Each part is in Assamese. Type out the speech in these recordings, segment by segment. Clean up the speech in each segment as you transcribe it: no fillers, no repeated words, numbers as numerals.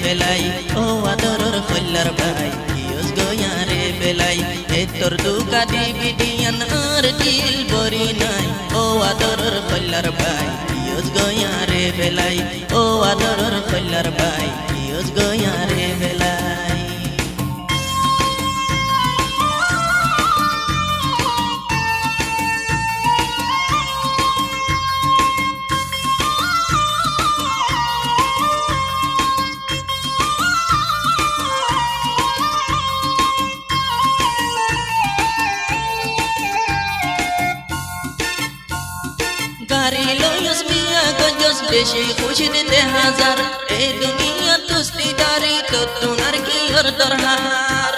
বেলাই ও আদরর কল্যার ভাই কিয়স গয়ারে বেলাই এ তোর দুকা দিবি দিয়ান আর দিল বরি নাই ও আদরর কল্যার ভাই কিয়স গয়ারে বেলাই ও আদরর কল্যার ভাই কিয়স গয়ারে বেলাই গাড়ি লয়স মিয়া গজস বেশি খুশি দিতে হাজার এই দুনিয়া তুস্তি দারি তো তোমার কি ওর দরহার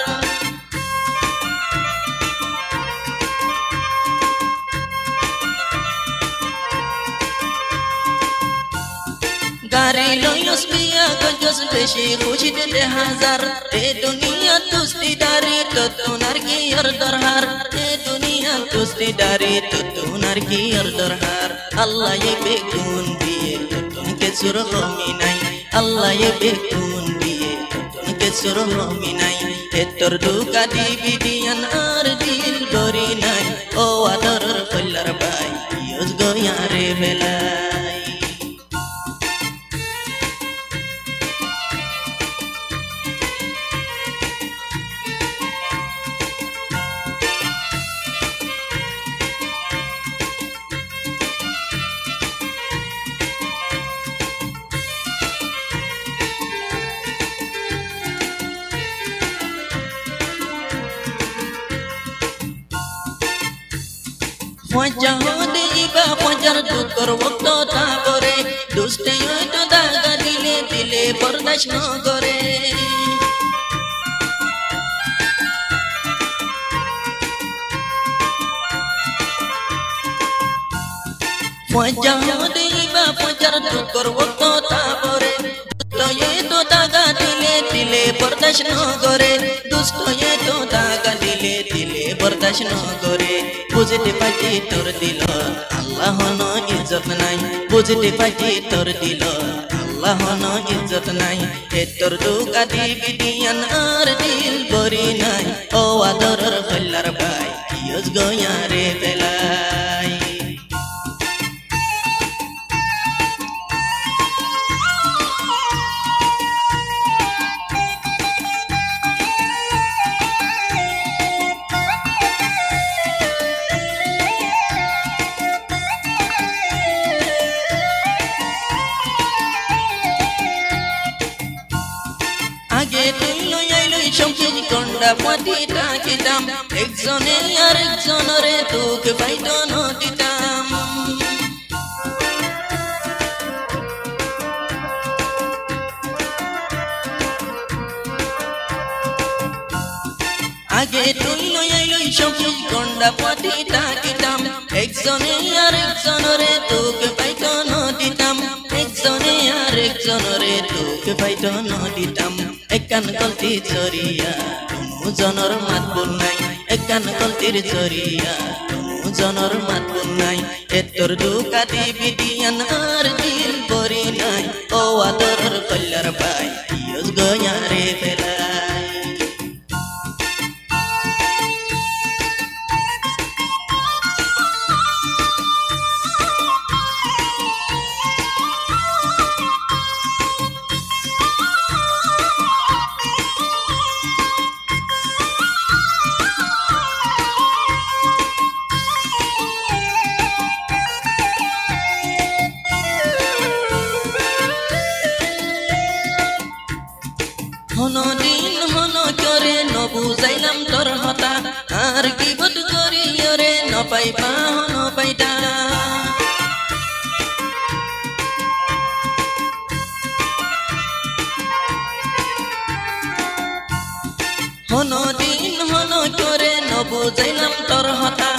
গাড়ি লয়স মিয়া গজস বেশি খুশি দিতে হাজার এই দুনিয়া তুস্তি দারি তো তোমার কি ওর দরহার এই দুনিয়া তুস্তি দারি তো তোমার কি ওর দরহার আল্লাহ ये बेगुन दिए तो तुमके सुरमी नहीं अल्लाह ये बेगुन दिए तो तुमके सुरमी नहीं ए तोर दुका दिबी दियान आर दिल बरी नहीं ओ आदरर कल्लार भाई कियस गयारे बेलाई Wajahode iba wajar dukor waktu tabore duste itu daga dile dile berdash no gore Wajahode iba wajar dukor waktu tabore dusto itu daga dile dile berdash no gore dusto itu daga dile dile berdash no gore বুঝতে পারি তোর দিল আল্লাহ ন ইজ্জত নাই বুঝতে পারি তোর দিল আল্লাহ ন ইজ্জত নাই এ তোর দুকা দিবি দিয়ান আর দিল বরি নাই ও আদরর কল্যার ভাই কিয়স গয়ারে বেলাই আগে তুই লই সম্পদ কন্ডা পাতি তাকিতাম একজনে আর একজনরে দুঃখ পাইতো ন দিতাম আগে তুই লই সম্পদ কন্ডা পাতি তাকিতাম একজনে আর একজনরে দুঃখ পাইতো ন দিতাম একজনে আর একজনরে দুঃখ পাইতো ন দিতাম একান গলতি জরিয়া জনর মাত বল নাই একান গলতির জরিয়া জনর মাত বল নাই এ তোর দুকা দিবি দিয়ান আর দিল বরি নাই ও আদরর কল্যার ভাই কিয়স গয়ারে বেলাই হনো দিন হনো করে নবুজাইলাম তোর হতা আর কি বদ করি রে ন পাইবা হনো পাইতা হনো দিন হনো করে নবুজাইলাম তোর হতা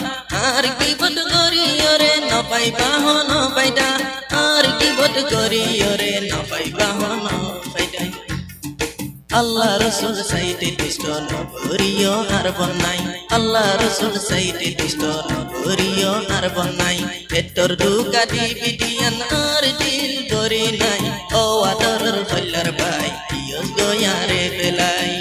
আর কি বদ করি রে ন পাইবা হনো পাইতা আর কি বদ করি রে ন পাইবা হনো পাইতা আল্লাহ রসুল সাইতে দুষ্ট নগরীয় আর বন্যাই আল্লাহ রসুল সাইতে দুষ্ট নগরীয় আর বন্যাই পেটর দুকা দিবিটিয়ান আর দিল দরে নাই ও আদর ফল্লার ভাই ইয়স গয়ারে বেলাই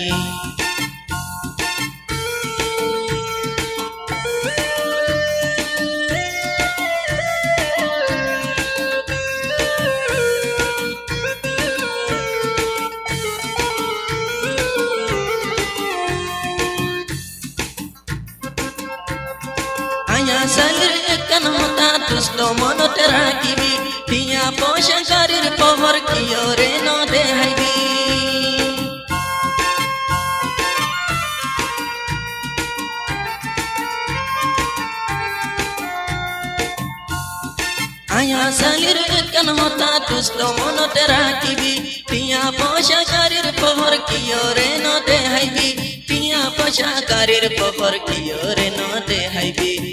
salir ikan hota tusto mono terakibi tiya poshan karir pohor kiyore no dehaibi aya salir ikan hota tusto mono terakibi tiya poshan karir pohor kiyore no dehaibi tiya poshan karir pohor kiyore no dehaibi